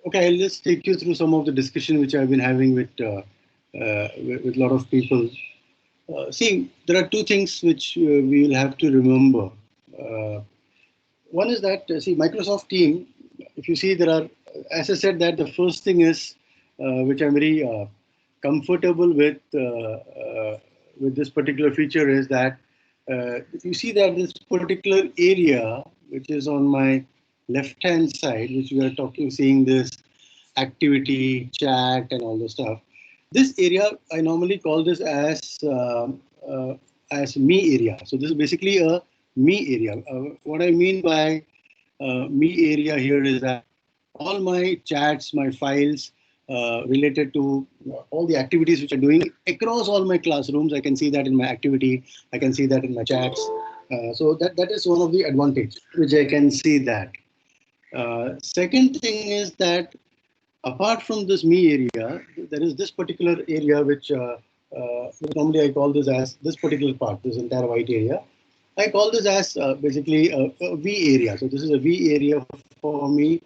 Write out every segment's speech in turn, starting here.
Okay, I'll just take you through some of the discussion which I've been having with a lot of people. See, there are two things which we will have to remember. Uh, One is that, see, Microsoft Team, if you see, there are, as I said, that the first thing is, which I'm very comfortable with this particular feature is that you see that this particular area, which is on my left-hand side, which we are talking, seeing this activity, chat, and all the stuff. This area, I normally call this as me area. So this is basically a me area. What I mean by me area here is that all my chats, my files related to all the activities which I'm doing across all my classrooms, I can see that in my activity, I can see that in my chats. So that is one of the advantage which I can see that. Second thing is that apart from this me area, there is this particular area which normally I call this as this particular part, this entire white area. I call this as basically a V area. So this is a V area for me,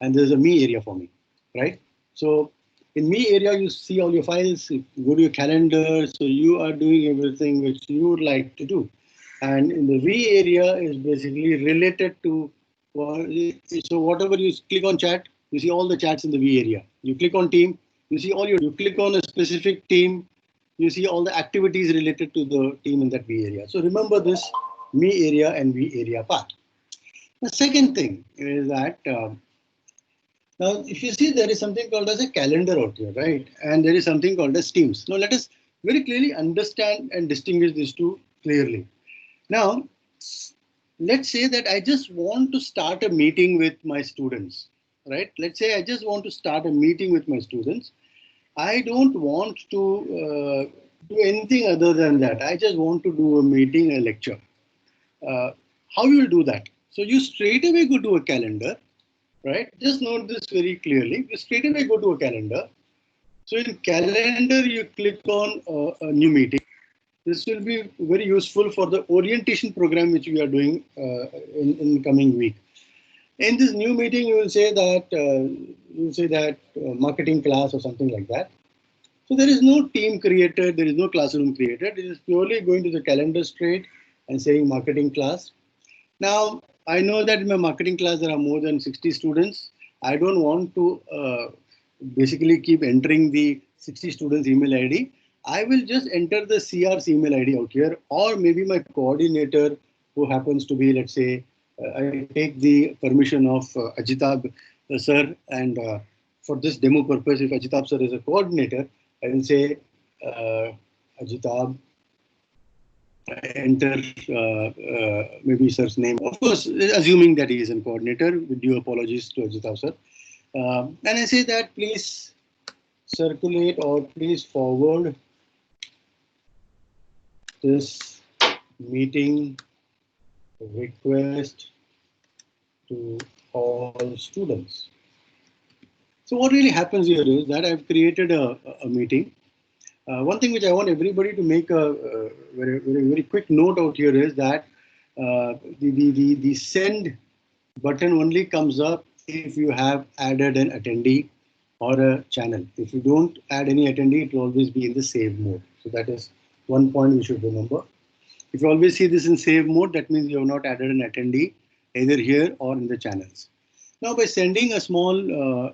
and there's a me area for me, right? So in me area, you see all your files, you go to your calendar, so you are doing everything which you would like to do. And in the V area is basically related to, so whatever you click on chat, you see all the chats in the V area. You click on team, you see all you click on a specific team, you see all the activities related to the team in that V area. So remember this me area and V area part. The second thing is that now if you see there is something called as a calendar out here, right? And there is something called as teams. Now let us very clearly understand and distinguish these two clearly. Now, let's say that I just want to start a meeting with my students, right? Let's say I just want to start a meeting with my students. I don't want to do anything other than that. I just want to do a meeting, a lecture. How you will do that? So you straight away go to a calendar, right? Just note this very clearly. You straight away go to a calendar. So in calendar, you click on a new meeting. This will be very useful for the orientation program which we are doing in coming week. In this new meeting, you will say that marketing class or something like that. So there is no team created, there is no classroom created. It is purely going to the calendar straight and saying marketing class. Now, I know that in my marketing class there are more than 60 students. I don't want to basically keep entering the 60 students email ID. I will just enter the CR's email ID out here, or maybe my coordinator who happens to be, let's say, I take the permission of Ajitab sir, and for this demo purpose, if Ajitab sir is a coordinator, I will say Ajitab, enter maybe sir's name. Of course, assuming that he is a coordinator, with due apologies to Ajitab sir. And I say that please circulate or please forward this meeting request to all students. So what really happens here is that I've created a meeting. One thing which I want everybody to make a very quick note out here is that the send button only comes up if you have added an attendee or a channel. If you don't add any attendee, it will always be in the save mode. So that is one point we should remember. If you always see this in save mode, that means you have not added an attendee either here or in the channels. Now, by sending a small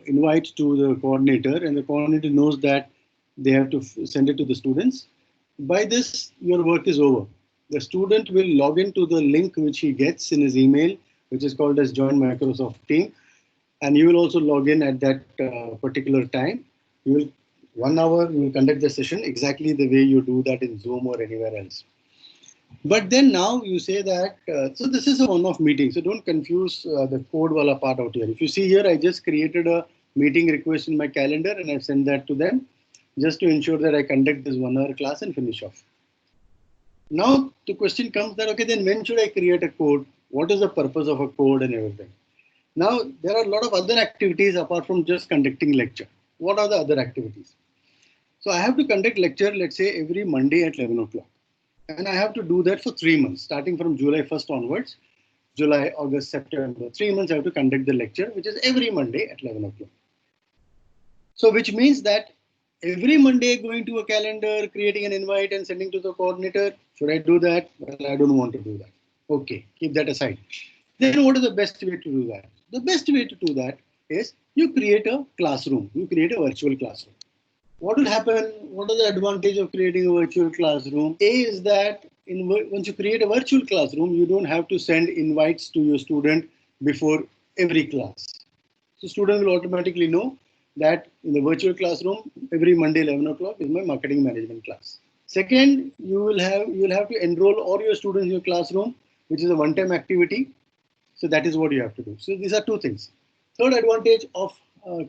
invite to the coordinator, and the coordinator knows that they have to send it to the students, by this, your work is over. The student will log into the link which he gets in his email, which is called as Join Microsoft Team. And you will also log in at that particular time. You will 1 hour, you will conduct the session exactly the way you do that in Zoom or anywhere else. But then now you say that, so this is a one-off meeting, so don't confuse the code wala part out here. If you see here, I just created a meeting request in my calendar and I've sent that to them just to ensure that I conduct this 1 hour class and finish off. Now the question comes that, okay, then when should I create a code? What is the purpose of a code and everything? Now, there are a lot of other activities apart from just conducting lecture. What are the other activities? So I have to conduct lecture, let's say, every Monday at 11 o'clock. And I have to do that for 3 months, starting from July 1st onwards. July, August, September, 3 months I have to conduct the lecture, which is every Monday at 11 o'clock. So which means that every Monday going to a calendar, creating an invite and sending to the coordinator, should I do that? Well, I don't want to do that. Okay, keep that aside. Then what is the best way to do that? The best way to do that is you create a classroom. You create a virtual classroom. What will happen? What is the advantage of creating a virtual classroom? A is that once you create a virtual classroom, you don't have to send invites to your student before every class. So student will automatically know that in the virtual classroom, every Monday 11 o'clock is my marketing management class. Second, you will have to enroll all your students in your classroom, which is a one-time activity. So that is what you have to do. So these are two things. Third advantage of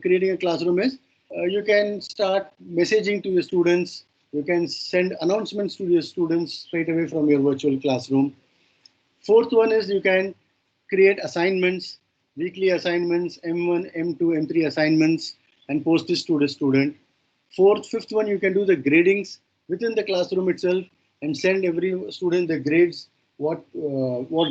creating a classroom is you can start messaging to your students. You can send announcements to your students straight away from your virtual classroom. Fourth one is you can create assignments, weekly assignments, M1, M2, M3 assignments, and post this to the student. Fifth one, you can do the gradings within the classroom itself and send every student the grades, what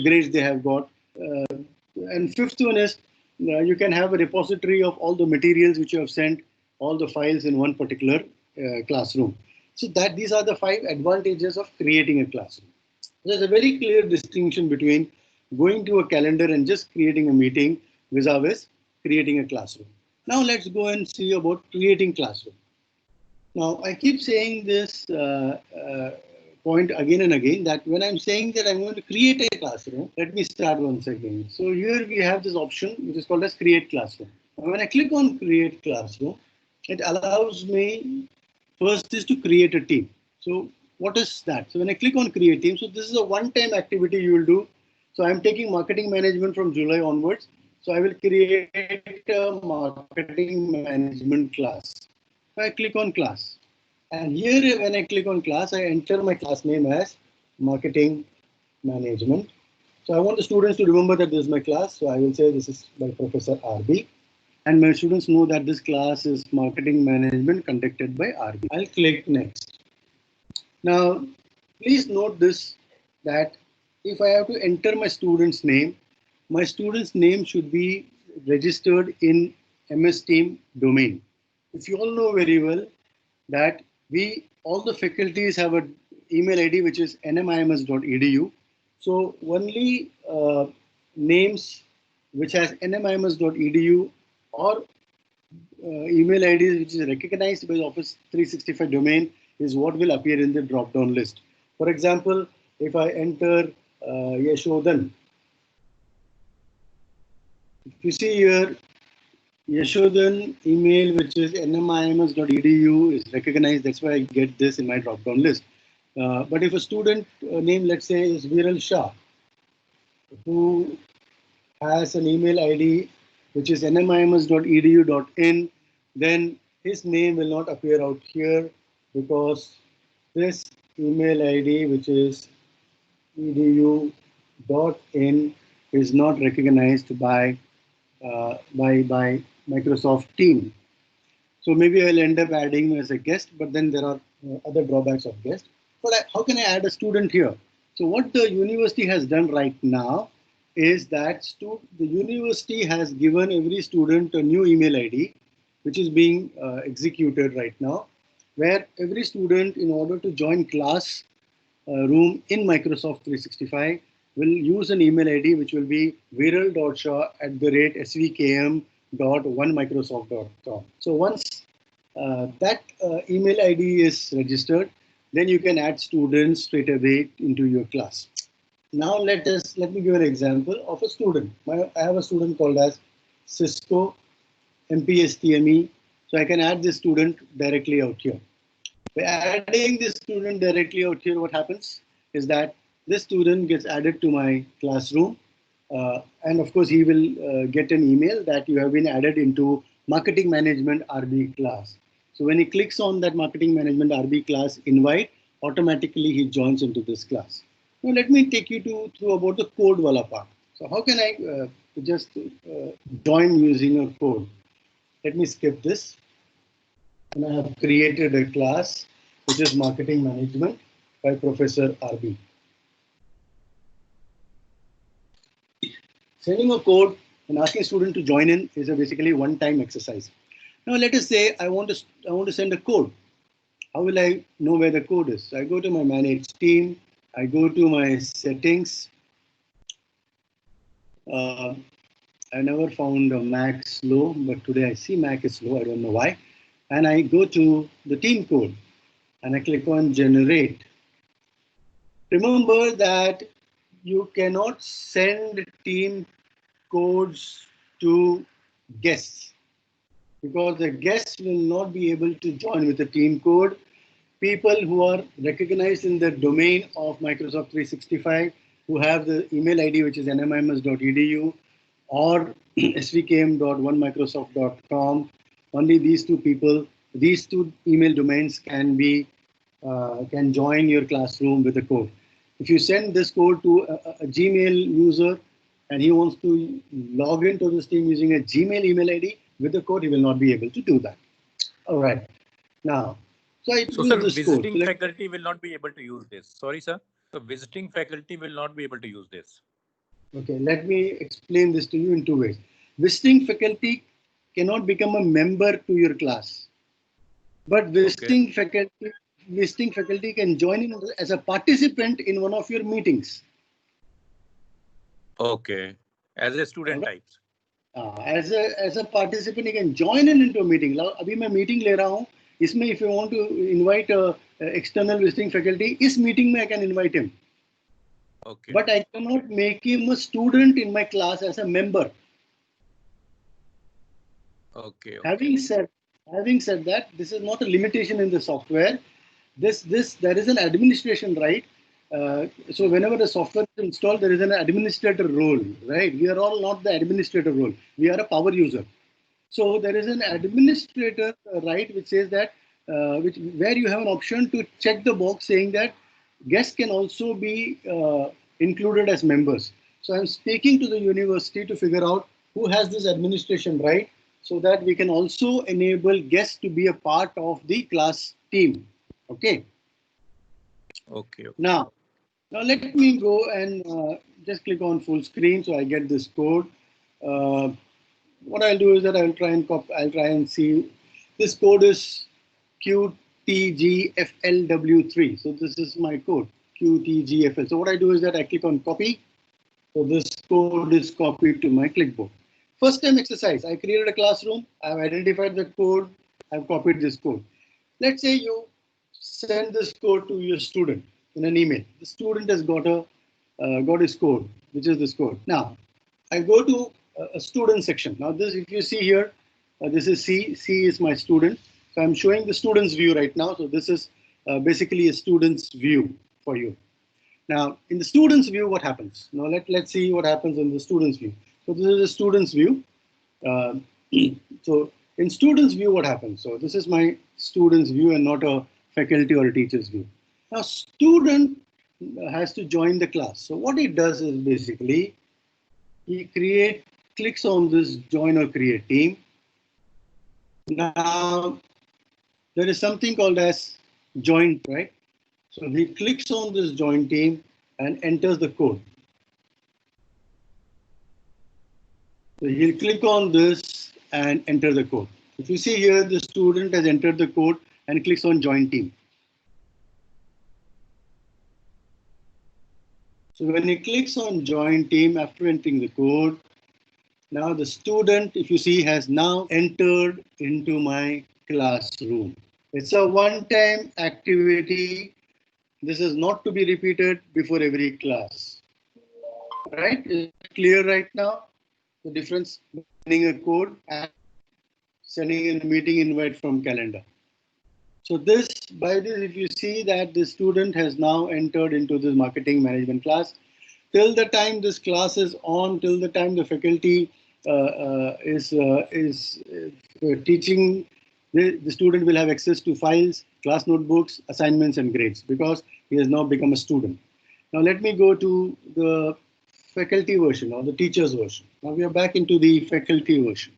grades they have got. And fifth one is you can have a repository of all the materials which you have sent, all the files in one particular classroom. So that these are the 5 advantages of creating a classroom. There's a very clear distinction between going to a calendar and just creating a meeting vis-a-vis creating a classroom. Now let's go and see about creating classroom. Now I keep saying this point again and again, that when I'm saying that I'm going to create a classroom, let me start once again. So here we have this option which is called as create classroom. Now, when I click on create classroom, it allows me first is to create a team. So what is that? So when I click on create team, so this is a one-time activity you will do. So I'm taking marketing management from July onwards. So I will create a marketing management class. So I click on class. And here when I click on class, I enter my class name as marketing management. So I want the students to remember that this is my class. So I will say this is by Professor RB. And my students know that this class is marketing management conducted by RB. I'll click next. Now, please note this, that if I have to enter my student's name should be registered in MS Team domain. If you all know very well that all the faculties have an email ID which is nmims.edu. So only names which has nmims.edu or email IDs which is recognized by Office 365 domain is what will appear in the drop-down list. For example, if I enter Yashodan, if you see here, Yashodan email which is nmims.edu is recognized. That's why I get this in my drop-down list. But if a student name, let's say, is Viral Shah, who has an email ID which is nmims.edu.in, then his name will not appear out here because this email ID which is edu.in is not recognized by Microsoft Team. So maybe I'll end up adding as a guest, but then there are other drawbacks of guest. But how can I add a student here? So what the university has done right now is that the university has given every student a new email ID, which is being executed right now, where every student, in order to join class room in Microsoft 365, will use an email ID which will be viral.shah@svkm.1microsoft.com. So once that email ID is registered, then you can add students straight away into your class. Now let me give an example of a student. I have a student called as Cisco MPSTME. So I can add this student directly out here. By adding this student directly out here, what happens is that this student gets added to my classroom. And of course, he will get an email that you have been added into Marketing Management RB class. So when he clicks on that Marketing Management RB class invite, automatically he joins into this class. Now let me take you through about the code wala part. So how can I just join using a code? Let me skip this. And I have created a class which is Marketing Management by Professor RB. Sending a code and asking a student to join in is a basically one-time exercise. Now let us say I want to send a code. How will I know where the code is? So I go to my manage team. I go to my settings. I never found a Mac slow, but today I see Mac is slow. I don't know why. And I go to the team code and I click on generate. Remember that you cannot send team codes to guests because the guests will not be able to join with the team code. People who are recognized in the domain of Microsoft 365, who have the email ID which is nmims.edu or svkm.onemicrosoft.com, only these two people, these two email domains can join your classroom with the code. If you send this code to a Gmail user and he wants to log into this team using a Gmail email ID with the code, he will not be able to do that. All right. Now, so I So, use sir, this visiting code. faculty will not be able to use this. Sorry, sir. So, visiting faculty will not be able to use this. Okay, let me explain this to you in two ways. Visiting faculty cannot become a member to your class, but visiting faculty can join in as a participant in one of your meetings. Okay, as a student Right? types. As a participant, you can join in into a meeting. अभी मैं meeting ले रहा हूँ. इसमें if you want to invite external visiting faculty, इस meeting में I can invite him. Okay. But I cannot make him a student in my class as a member. Okay. Having said that, this is not a limitation in the software. There is an administration right. So whenever the software is installed, there is an administrator role, right? We are all not the administrator role. We are a power user. So there is an administrator right which says that where you have an option to check the box saying that guests can also be included as members. So I'm speaking to the university to figure out who has this administration right so that we can also enable guests to be a part of the class team. Okay. Okay. Now let me go and just click on full screen so I get this code. What I'll do is that I'll try and see. This code is QTGFLW3. So this is my code, QTGFL. So what I do is that I click on copy. So this code is copied to my clipboard. First time exercise, I created a classroom. I've identified the code. I've copied this code. Let's say you send this code to your student in an email. The student has got his code, which is this code. Now, I go to a student section. Now, this, if you see here, this is C. C is my student. So I'm showing the student's view right now. So this is basically a student's view for you. Now, in the student's view, what happens? Now, let's see what happens in the student's view. So this is a student's view. So in student's view, what happens? So this is my student's view and not a faculty or a teacher's view. Now, student has to join the class. So what he does is basically he clicks on this join or create team. Now, there is something called as join, right? So he clicks on this join team and enters the code. So he'll click on this and enter the code. If you see here, the student has entered the code and clicks on join team. So when he clicks on join team after entering the code, now the student, if you see, has now entered into my classroom. It's a one-time activity. This is not to be repeated before every class. Right? Is it clear right now? The difference between a code and sending a meeting invite from calendar. So by this, if you see that the student has now entered into this marketing management class, till the time this class is on, till the time the faculty is teaching, the student will have access to files, class notebooks, assignments, and grades because he has now become a student. Now let me go to the faculty version or the teacher's version. Now we are back into the faculty version.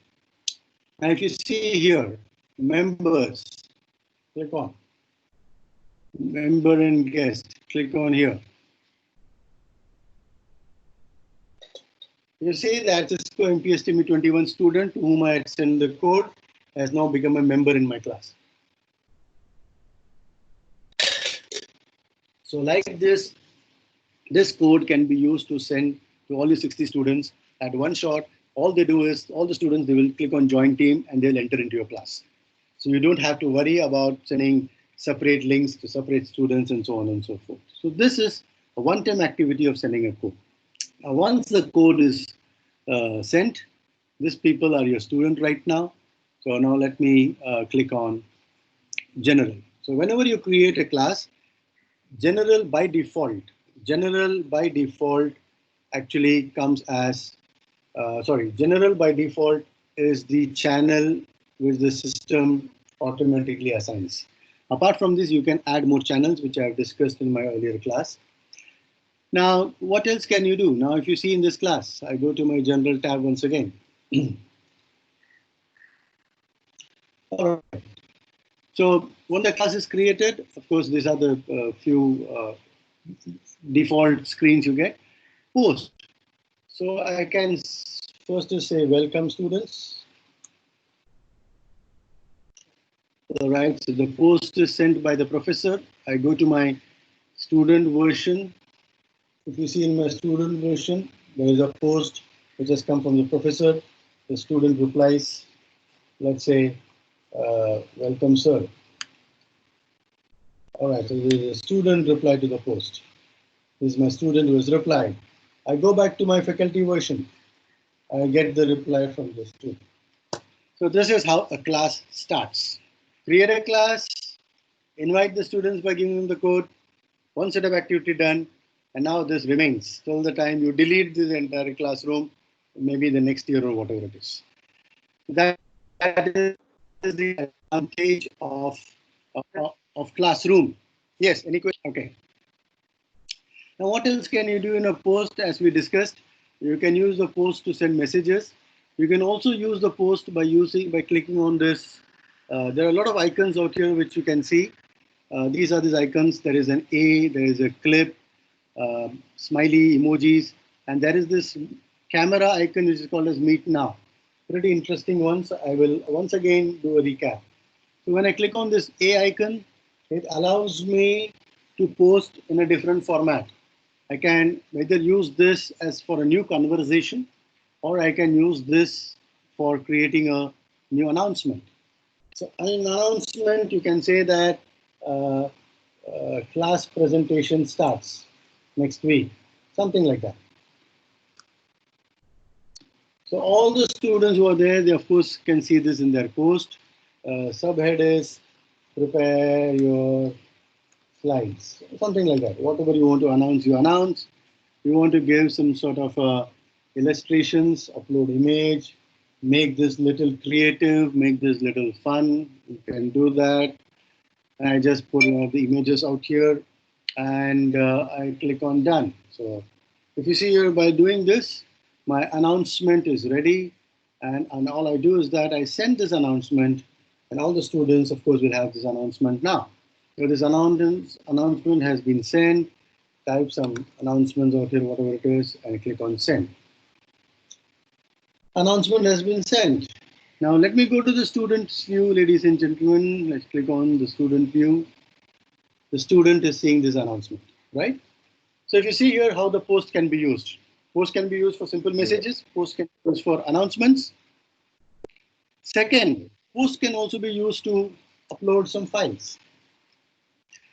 Now if you see here, members, click on member and guest, click on here. You see that Cisco MPSTME 21 student to whom I had sent the code has now become a member in my class. So like this code can be used to send to all the 60 students at one shot. All they do is, all the students, they will click on join team and they'll enter into your class. So you don't have to worry about sending separate links to separate students and so on and so forth. So this is a one-time activity of sending a code. Now, once the code is sent, these people are your student right now. So now let me click on general. So whenever you create a class, general by default actually comes as, general by default is the channel which the system automatically assigns. Apart from this, you can add more channels, which I have discussed in my earlier class. Now, what else can you do? Now, if you see in this class, I go to my general tab once again. All right. So when the class is created, of course, these are the few default screens you get. Post. So I can first just say welcome students. All right, so the post is sent by the professor. I go to my student version. If you see in my student version, there is a post which has come from the professor. The student replies, let's say, welcome sir. All right, so the student replied to the post. This is my student who has replied. I go back to my faculty version. I get the reply from the student. So this is how a class starts. Create a class, invite the students by giving them the code, one set of activity done, and now this remains till the time you delete this entire classroom, maybe the next year or whatever it is. That is the advantage of classroom. Yes, any question? Okay. Now, what else can you do in a post? As we discussed, you can use the post to send messages. You can also use the post by clicking on this. There are a lot of icons out here which you can see. These are these icons. There is an A, there is a clip, smiley emojis, and there is this camera icon which is called as Meet Now. Pretty interesting ones. I will once again do a recap. So when I click on this A icon, it allows me to post in a different format. I can either use this as for a new conversation, or I can use this for creating a new announcement. So an announcement, you can say that class presentation starts next week, something like that. So all the students who are there, they of course can see this in their post. Subhead is prepare your slides, something like that. Whatever you want to announce, you announce. You want to give some sort of illustrations, upload image, make this little creative, make this little fun. You can do that. I just put the images out here and I click on done. So if you see here, by doing this, my announcement is ready. And all I do is that I send this announcement, and all the students, of course, will have this announcement now. So this announcement has been sent. Type some announcements out here, whatever it is, and click on send. Announcement has been sent. Now let me go to the student's view, ladies and gentlemen. Let's click on the student view. The student is seeing this announcement, right? So if you see here how the post can be used. Post can be used for simple messages. Post can be used for announcements. Second, post can also be used to upload some files.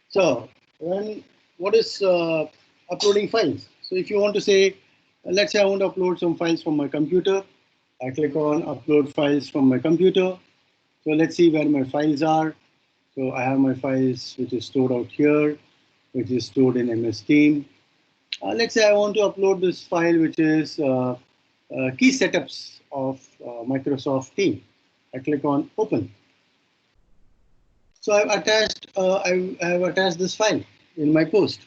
So what is uploading files? So if you want to say, let's say I want to upload some files from my computer. I click on upload files from my computer. So let's see where my files are. So I have my files which is stored out here, which is stored in MS Team. Let's say I want to upload this file which is key setups of Microsoft Team. I click on open. So I've attached this file in my post.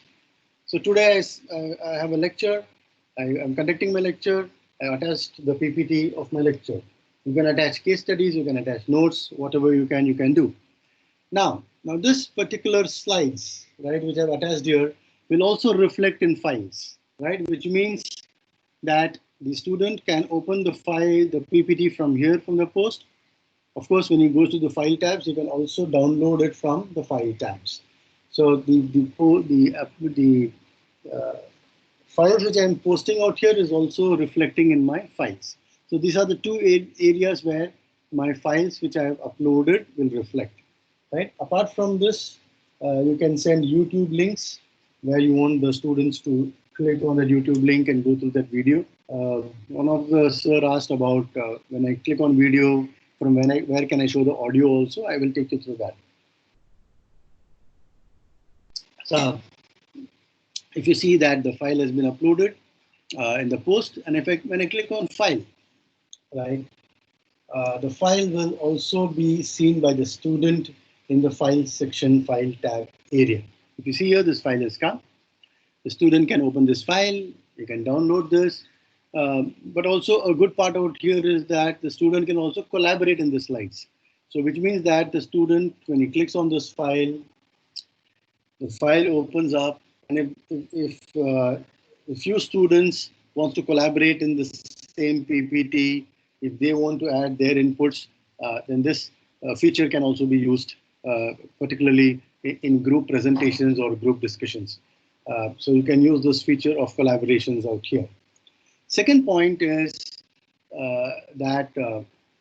So today I have a lecture. I'm conducting my lecture. I attached the PPT of my lecture. You can attach case studies. You can attach notes. Whatever you can do. Now this particular slides, right, which I've attached here, will also reflect in files, right? Which means that the student can open the file, the PPT from here from the post, Of course, when you go to the file tabs, you can also download it from the file tabs. So the files which I'm posting out here is also reflecting in my files. So these are the two areas where my files which I have uploaded will reflect. Right. Apart from this, you can send YouTube links where you want the students to click on the YouTube link and go through that video. One of the sir asked about when I click on video, from where can I show the audio also? I will take you through that. So if you see that the file has been uploaded in the post, and when I click on file, right, the file will also be seen by the student in the file section, file tab area. If you see here, this file has come. The student can open this file, you can download this. But also a good part out here is that the student can also collaborate in the slides. So which means that the student, when he clicks on this file, the file opens up, and if a few students want to collaborate in the same PPT, if they want to add their inputs, then this feature can also be used, particularly in group presentations or group discussions. So you can use this feature of collaborations out here. Second point is that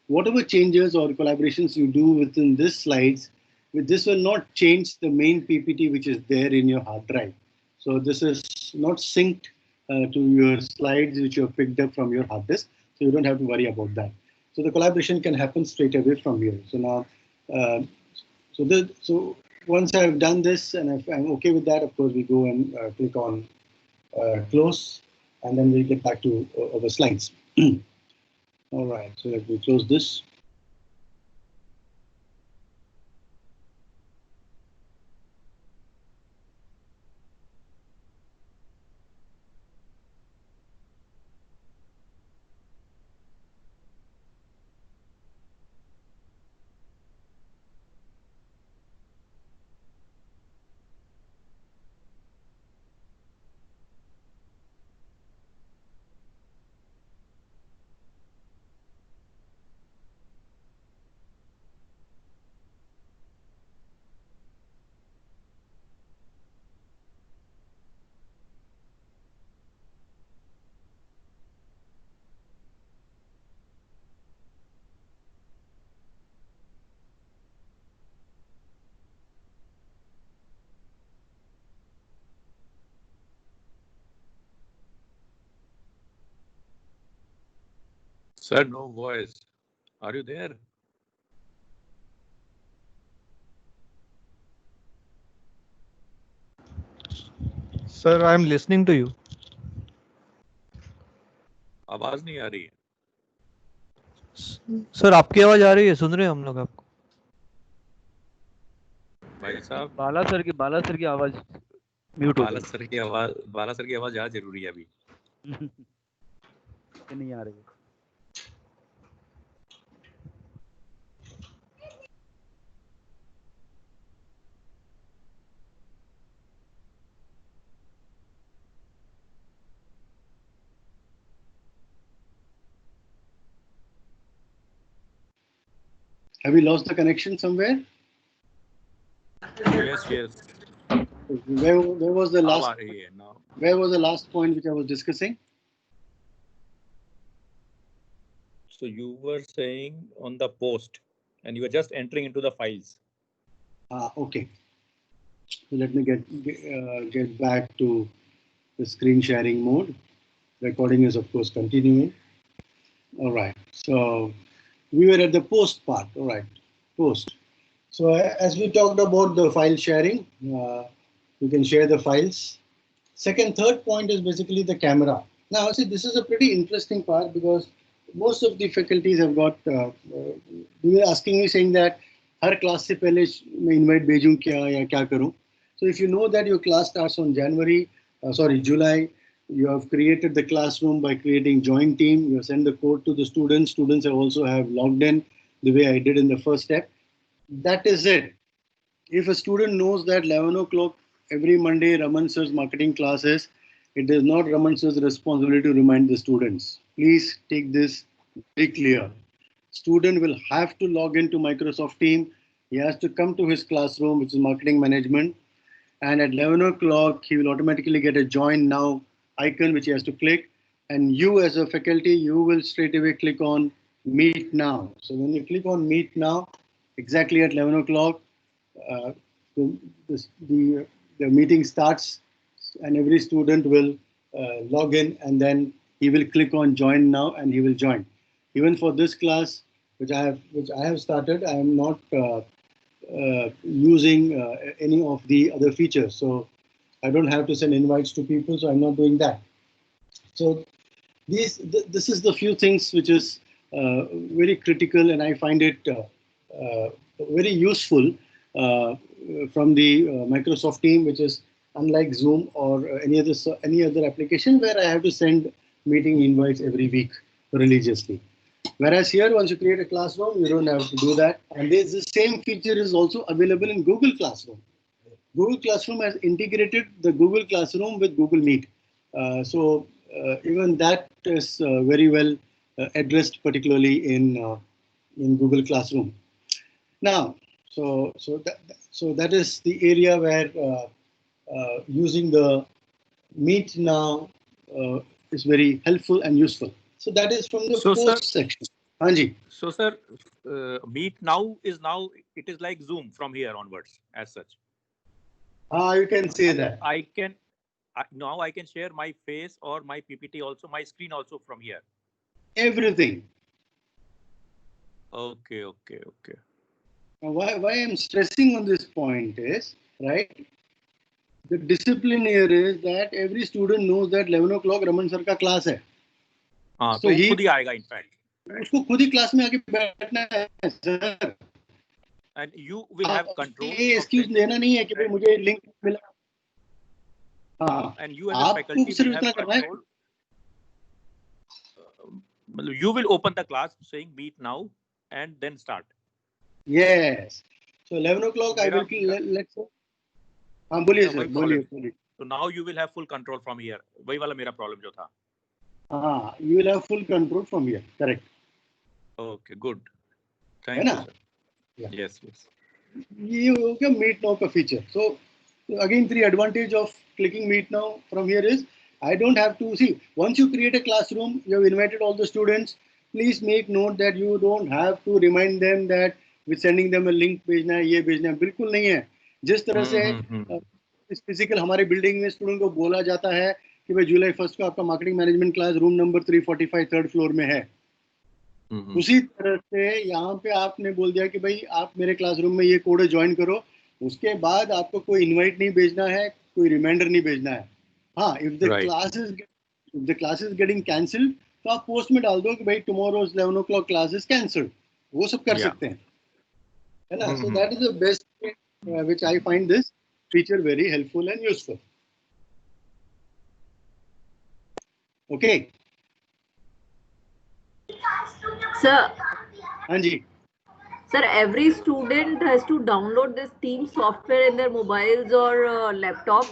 whatever changes or collaborations you do within this slides, this will not change the main PPT which is there in your hard drive. So this is not synced to your slides which you have picked up from your hard disk. So you don't have to worry about that. So the collaboration can happen straight away from here. So now, so once I've done this and if I'm okay with that, of course, we go and click on close, and then we'll get back to our slides. All right, so let me close this. Sir, no voice. Are you there? Sir, I am listening to you. आवाज नहीं आ रही है. Sir आपकी आवाज आ रही है, सुन रहे हैं हम लोग आपको. भाई साहब, बाला सर की आवाज म्यूट हो गई. बाला सर की आवाज ज़्यादा जरूरी है अभी. नहीं आ रही है. Have we lost the connection somewhere? Yes, yes. Where was the last? Now. Where was the last point which I was discussing? So you were saying on the post, and you were just entering into the files. Okay. So let me get back to the screen sharing mode. Recording is of course continuing. All right. So we were at the post part. All right. Post. So as we talked about the file sharing, you can share the files. Third point is basically the camera. Now, see, this is a pretty interesting part because most of the faculties have got, they were asking me saying that, her class से पहले मैं invite भेजूं क्या या क्या करूं? So if you know that your class starts on July, you have created the classroom by creating join team, you have sent the code to the students, students also have logged in the way I did in the first step. That is it. If a student knows that 11 o'clock every Monday Raman sir's marketing classes, it is not Raman sir's responsibility to remind the students. Please take this very clear. student will have to log into Microsoft Teams. He has to come to his classroom, which is marketing management. And at 11 o'clock, he will automatically get a join now icon, which he has to click. And you as a faculty, you will straight away click on Meet Now. So when you click on Meet Now, exactly at 11 o'clock, uh, the meeting starts and every student will log in, and then he will click on Join Now and he will join. Even for this class, which I have started, I am not using any of the other features. So I don't have to send invites to people, so I'm not doing that. So this is the few things which is very critical, and I find it very useful from the Microsoft team, which is unlike Zoom or any other application where I have to send meeting invites every week religiously. Whereas here, once you create a classroom, you don't have to do that. And the same feature is also available in Google Classroom. Google Classroom has integrated the Google Classroom with Google Meet. So even that is very well addressed, particularly in Google Classroom. Now, so that is the area where using the Meet now is very helpful and useful. So that is from the post section. Anji. So sir, Meet now is like Zoom from here onwards as such. You can say that. Now I can share my face or my PPT also, my screen also from here. Everything. Okay. Now why I'm stressing on this point is, right, the discipline here is that every student knows that 11 o'clock Raman sir ka class hai. So he खुद ही आएगा in fact. उसको खुद ही class में आके बैठना है sir. And you will have control. ये excuse देना नहीं है कि भाई मुझे लिंक मिला. हाँ. And you as a faculty will have control. You will open the class saying Meet now and then start. Yes. So 11 o'clock I will let's say. हाँ बोलिए सर बोलिए. So now you will have full control from here. वही वाला मेरा problem जो था. हाँ, you will have full control from here. Correct. Okay, good. Thank you, sir. Yeah. Yes. ये हो गया Meet Now का feature. So again, the advantage of clicking Meet Now from here is I don't have to see. Once you create a classroom, you have invited all the students. Please make note that you don't have to remind them that we're sending them a link भेजना है, ये भेजना है. बिल्कुल नहीं है. जिस तरह से इस फिजिकल हमारे बिल्डिंग में स्टूडेंट को बोला जाता है कि भाई जुलाई 1 को आपका marketing management class room number 345 third floor में है. उसी तरह से यहाँ पे आपने बोल दिया कि भाई आप मेरे क्लासरूम में ये कोड ज्वाइन करो. उसके बाद आपको कोई इनवाइट नहीं भेजना है, कोई रिमाइंडर नहीं भेजना है. हाँ, if the class is getting cancelled तो आप पोस्ट में डाल दो कि भाई tomorrow's 11 o'clock class is cancelled. वो सब कर सकते हैं, है ना. So that is the best which I find this feature very helpful and useful. Okay Sir. Anji. Sir, every student has to download this Team software in their mobiles or laptop.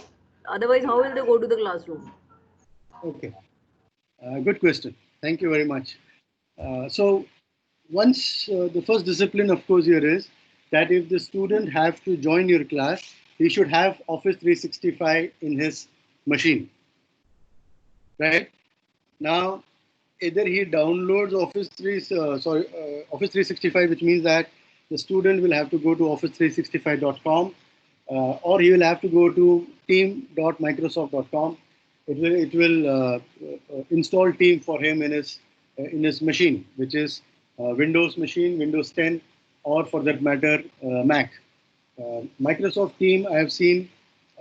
Otherwise, how will they go to the classroom? Okay. Good question. Thank you very much. So once the first discipline, of course, here is that if the student have to join your class, he should have Office 365 in his machine. Right? Now, either he downloads Office 365, which means that the student will have to go to office365.com or he will have to go to team.microsoft.com. It will install Team for him in his machine, which is Windows machine, Windows 10, or for that matter, Mac. Microsoft Team, I have seen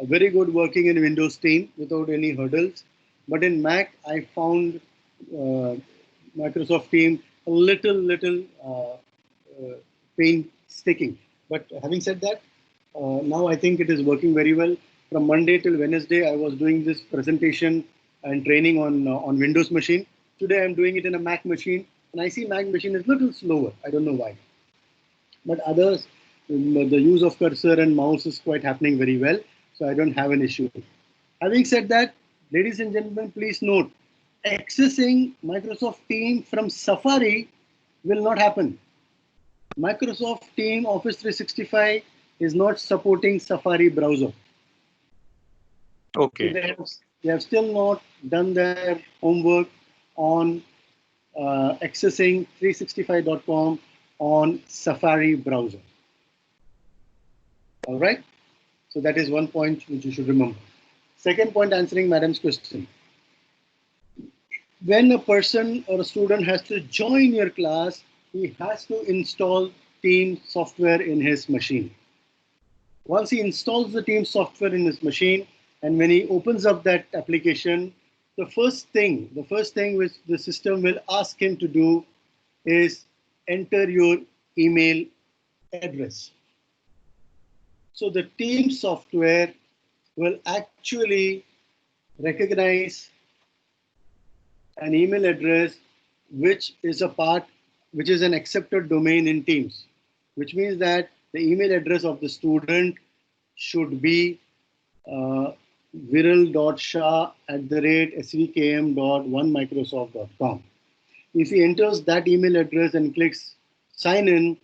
very good working in Windows 10 without any hurdles. But in Mac, I found Microsoft Team a little painstaking. But having said that, now I think it is working very well. From Monday till Wednesday, I was doing this presentation and training on Windows machine. Today, I'm doing it in a Mac machine, and I see Mac machine is a little slower. I don't know why. But others, the use of cursor and mouse is quite happening very well, so I don't have an issue. Having said that, ladies and gentlemen, please note, accessing Microsoft Teams from Safari will not happen. Microsoft Team Office 365 is not supporting Safari browser. Okay. So they have still not done their homework on accessing 365.com on Safari browser. All right. So that is one point which you should remember. Second point, answering Madam's question. When a person or a student has to join your class, he has to install Teams software in his machine. Once he installs the Teams software in his machine, and when he opens up that application, the first thing which the system will ask him to do is enter your email address. So the Teams software will actually recognize an email address which is an accepted domain in Teams, which means that the email address of the student should be viral.shah@svkm.1microsoft.com. If he enters that email address and clicks sign in,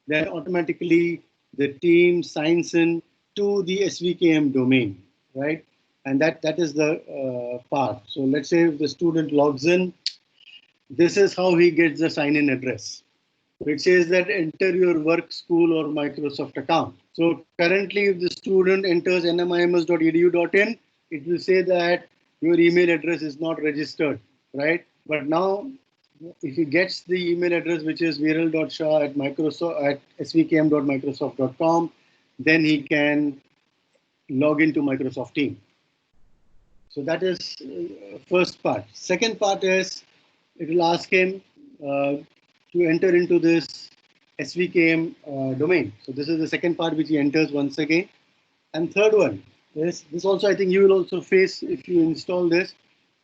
then automatically the team signs in to the SVKM domain, right? And that is the part. So let's say if the student logs in, this is how he gets the sign-in address. It says that enter your work, school, or Microsoft account. So currently, if the student enters nmims.edu.in, it will say that your email address is not registered, right? But now, if he gets the email address, which is viral.shah@svkm.microsoft.com, then he can log into Microsoft Teams. So that is first part. Second part is it will ask him to enter into this SVKM domain. So this is the second part which he enters once again. And third one, this also I think you will also face if you install this.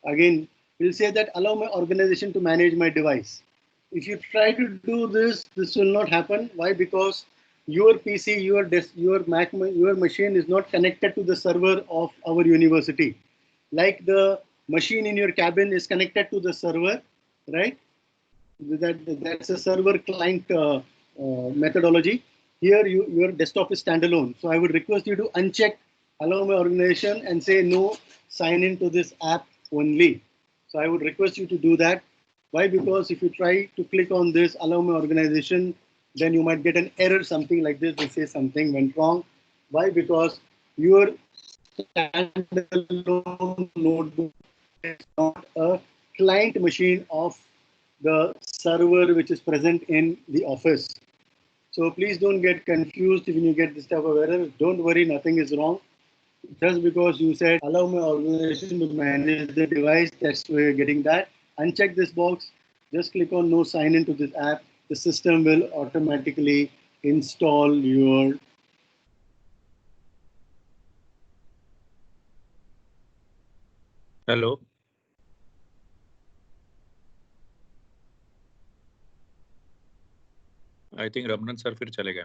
Again, it will say that allow my organization to manage my device. If you try to do this, this will not happen. Why? Because your PC, your Mac, your machine is not connected to the server of our university. Like the machine in your cabin is connected to the server, right? That's a server client methodology. Here, your desktop is standalone. So I would request you to uncheck allow my organization and say no, sign into this app only. So I would request you to do that. Why? Because if you try to click on this allow my organization, then you might get an error, something like this. They say something went wrong. Why? Because your standalone notebook is not a client machine of the server which is present in the office. So please don't get confused when you get this type of error. Don't worry, nothing is wrong. Just because you said allow my organization to manage the device, that's where you're getting that. Uncheck this box. Just click on no sign into this app. The system will automatically install your Hello. I think Ramanan sir फिर चले गए.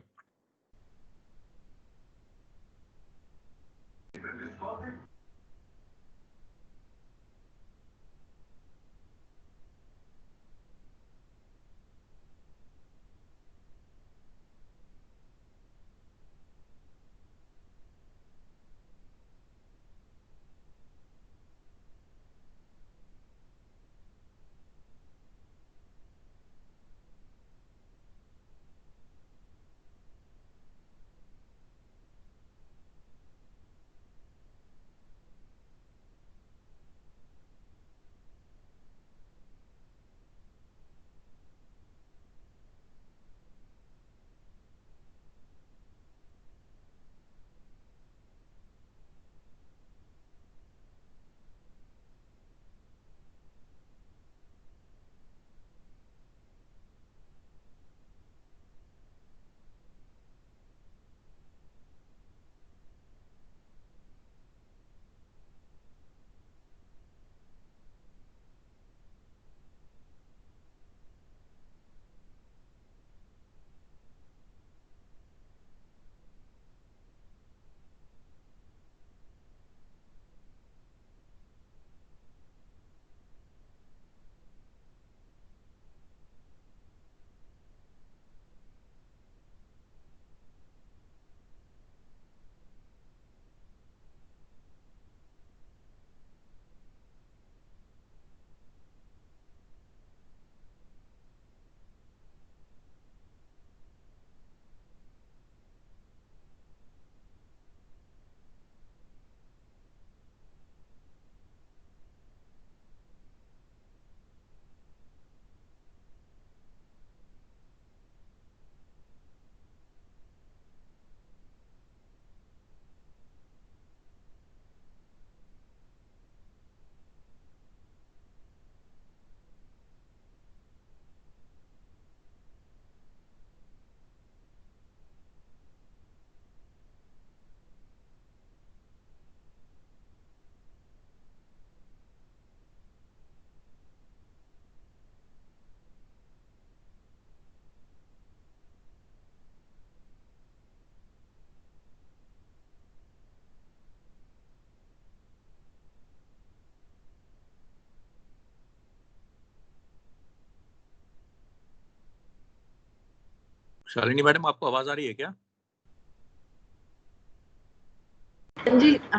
Shalini madam, आपको आवाज आ रही है क्या?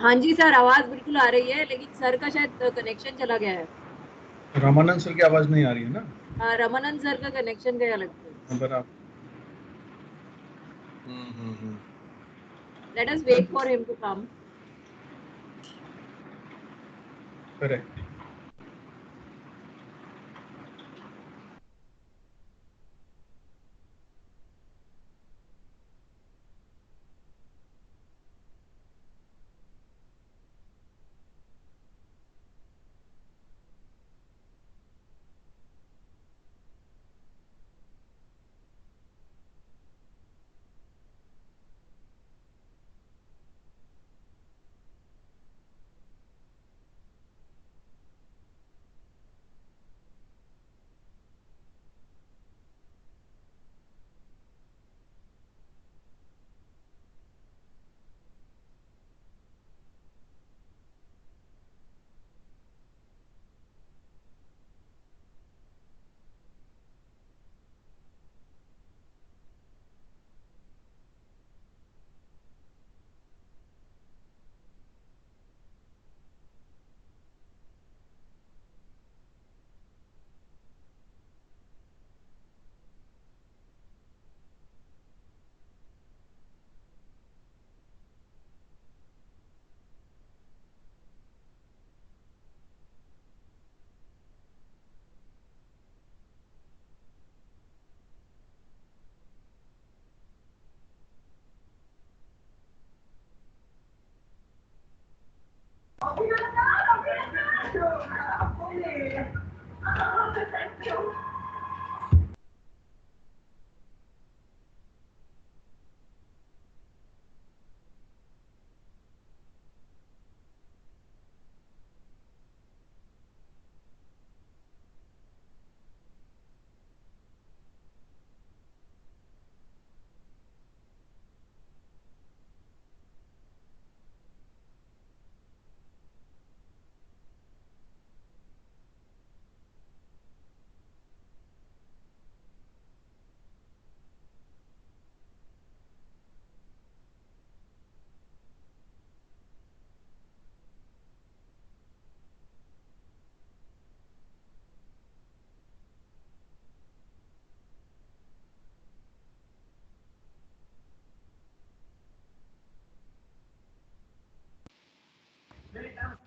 हाँ जी sir, आवाज बिल्कुल आ रही है, लेकिन सर का शायद कनेक्शन चला गया है। रामानंद सर की आवाज नहीं आ रही है ना? हाँ, रमानंद सर का कनेक्शन गया लगता है। बराबर। Let us wait for him to come. Correct.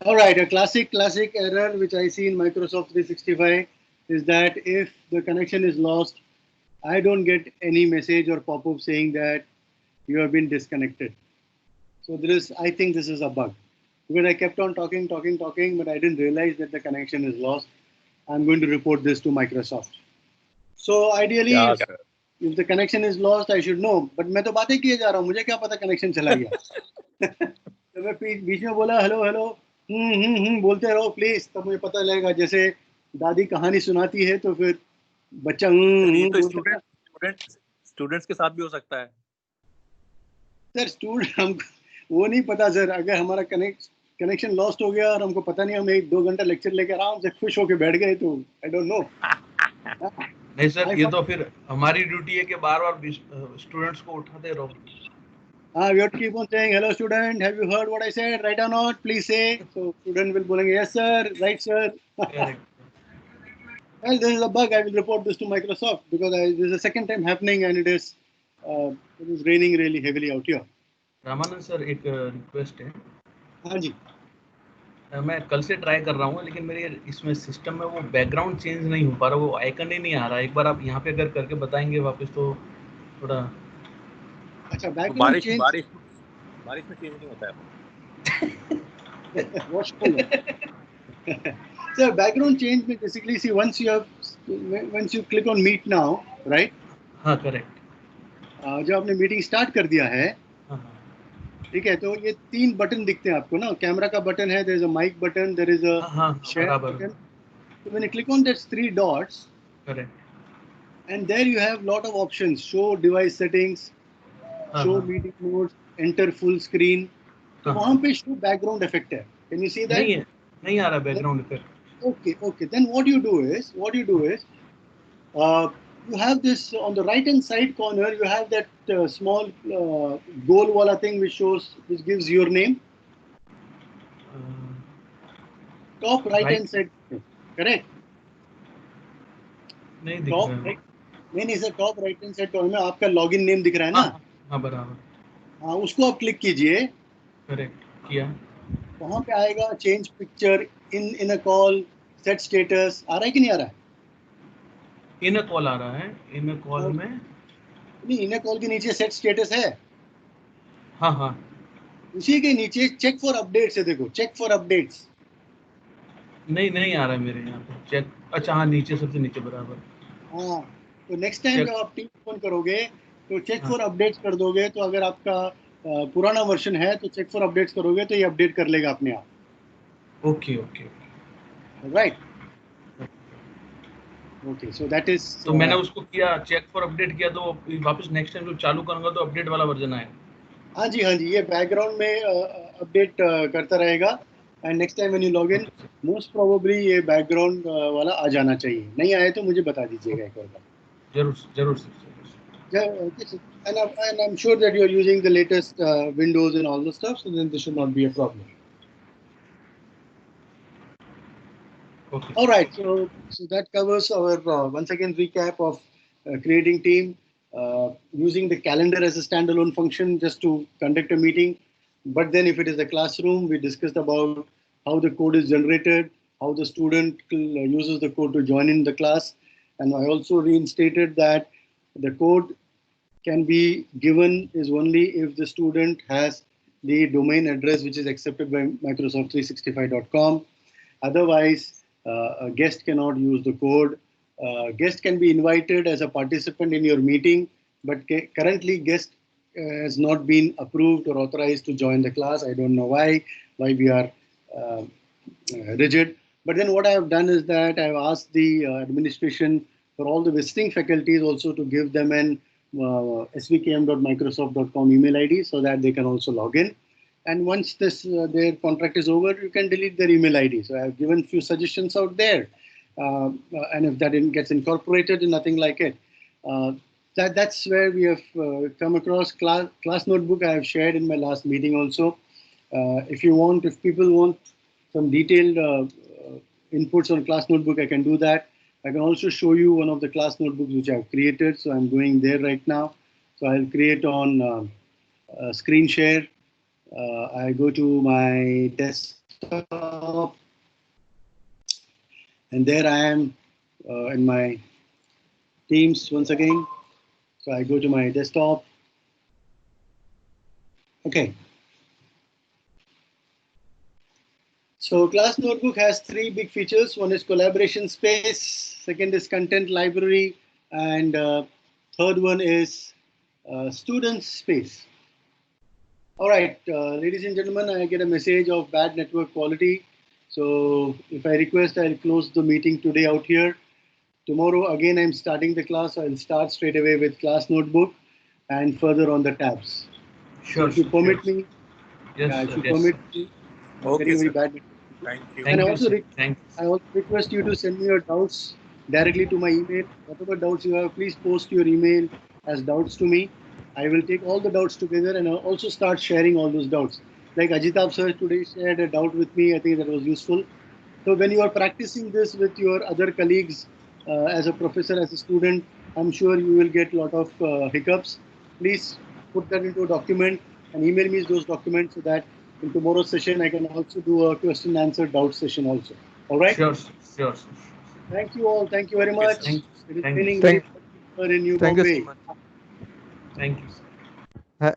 All right, a classic error which I see in Microsoft 365 is that if the connection is lost, I don't get any message or pop-up saying that you have been disconnected. So I think this is a bug, because I kept on talking, but I didn't realize that the connection is lost. I'm going to report this to Microsoft. So ideally, if the connection is lost, I should know. But मैं तो बातें किए जा रहा हूँ, मुझे क्या पता connection चला गया. तो मैं बीच में बोला हेलो बोलते रहो प्लीज, तब मुझे पता लगेगा. जैसे दादी कहानी सुनाती है तो फिर बच्चा स्टूडेंट्स के साथ भी हो सकता है सर. स्टूडेंट हम वो नहीं पता सर. अगर हमारा कनेक्शन लॉस्ट हो गया और हमको पता नहीं, हम 1-2 घंटा लेक्चर लेके आराम से खुश होके बैठ गए, तो आई डोंट नो. नहीं सर, ये तो फिर हमारी ड्यूटी है कि बार-बार स्टूडेंट्स को उठाते रहो. We have to keep on saying, hello student, have you heard what I said, right or not, please say. So student will बोलेंगे yes sir, right sir. Well, this is a bug. I will report this to Microsoft, because this is the second time happening, and it is raining really heavily out here. Ramanand sir, एक request है. हाँ जी. मैं कल से try कर रहा हूँ, लेकिन मेरे इसमें सिस्टम में वो बैकग्राउंड चेंज नहीं हो पा रहा, वो आइकन ही नहीं आ रहा. एक बार आप यहाँ पे अगर करके बताएंगे वापस, तो थोड़ा. अच्छा, बैकग्राउंड चेंज बारिश में चेंज नहीं होता है. So background change में basically, see, once you click on meet now, right? हाँ, करेक्ट. जब आपने मीटिंग स्टार्ट कर दिया है, ठीक है, तो ये 3 बटन दिखते हैं आपको ना. कैमरा का बटन है, there is a mic button, there is a share button. So when you click on that 3 dots, correct, and there you have lot of options: show device settings, show meeting modes, enter full screen. तो वहाँ पे show background effect है. Can you see that? नहीं आ रहा background effect. Okay. Then what you do is you have this on the right hand side corner. You have that small goal wala thing which gives your name. Top right hand side, correct? नहीं दिख Top रहा है। right, नहीं sir, top right hand side corner में आपका login name दिख रहा है ना? हाँ बराबर। हाँ, उसको आप क्लिक कीजिए। करेक्ट किया। वहाँ पे आएगा change picture in a call, set status. आ रहा है कि नहीं आ रहा है? इन अ कॉल आ रहा है। इन अ कॉल में नहीं, इन अ कॉल के नीचे सेट स्टेटस है। हाँ हाँ, उसी के नीचे चेक फॉर अपडेट्स है, देखो चेक फॉर अपडेट्स। नहीं आ रहा है मेरे यहाँ पे चेक। अच्छा हाँ, नीचे सबसे नीचे बराबर। हाँ, तो नेक्स्ट टाइम जब आप टीम ओपन करोगे तो चेक फॉर अपडेट्स कर दोगे, तो अगर आपका पुराना वर्जन है तो चेक फॉर अपडेट्स करोगे तो ये अपडेट कर लेगा अपने आप। Okay, right, okay, so that is. तो मैंने उसको किया, चेक फॉर अपडेट किया, तो वापस नेक्स्ट टाइम जब चालू करूंगा तो अपडेट वाला वर्जन आएगा। हाँ जी, ये बैकग्राउंड में अपडेट करता रहेगा। And next time when you log in, most probably ये बैकग्राउंड वाला आ जाना चाहिए। नहीं आए तो मुझे बता दीजिएगा एक बार। जरूर and I'm sure that you're using the latest Windows and all the stuff, so then this should not be a problem. Okay. All right, so that covers our once again recap of creating team, using the calendar as a standalone function just to conduct a meeting. But then if it is a classroom, we discussed about how the code is generated, how the student uses the code to join in the class. And I also reinstated that the code can be given is only if the student has the domain address which is accepted by Microsoft365.com. Otherwise, a guest cannot use the code. Guest can be invited as a participant in your meeting, but currently guest has not been approved or authorized to join the class. I don't know why we are rigid. But then what I have done is that I have asked the administration for all the visiting faculties also to give them an svkm.microsoft.com email ID so that they can also log in. And once this their contract is over, you can delete their email ID. So I have given few suggestions out there. And if that gets incorporated, nothing like it. That's where we have come across. Class notebook I have shared in my last meeting also. If people want some detailed inputs on class notebook, I can do that. I can also show you one of the class notebooks which I have created. So I'm going there right now. So I'll create on screen share. I go to my desktop, and there I am in my Teams once again. So I go to my desktop. Okay. So class notebook has three big features. One is collaboration space, second is content library, and third one is student space. All right, ladies and gentlemen, I get a message of bad network quality. So if I request, I'll close the meeting today out here. Tomorrow, again, I'm starting the class. So I'll start straight away with class notebook and further on the tabs. Sure. So if you permit me. Yes, if you permit me. Okay, very bad. Thank you. And I also request you to send me your doubts directly to my email. Whatever doubts you have, please post your email as doubts to me. I will take all the doubts together and I'll also start sharing all those doubts. Like Ajitab sir today shared a doubt with me. I think that was useful. So when you are practicing this with your other colleagues as a professor, as a student, I'm sure you will get a lot of hiccups. Please put that into a document and email me those documents so that in tomorrow's session, I can also do a question and answer doubt session also. All right? Sure. Thank you all. Thank you very much. Thank you. It is Thank you so much. Thank you. Ha-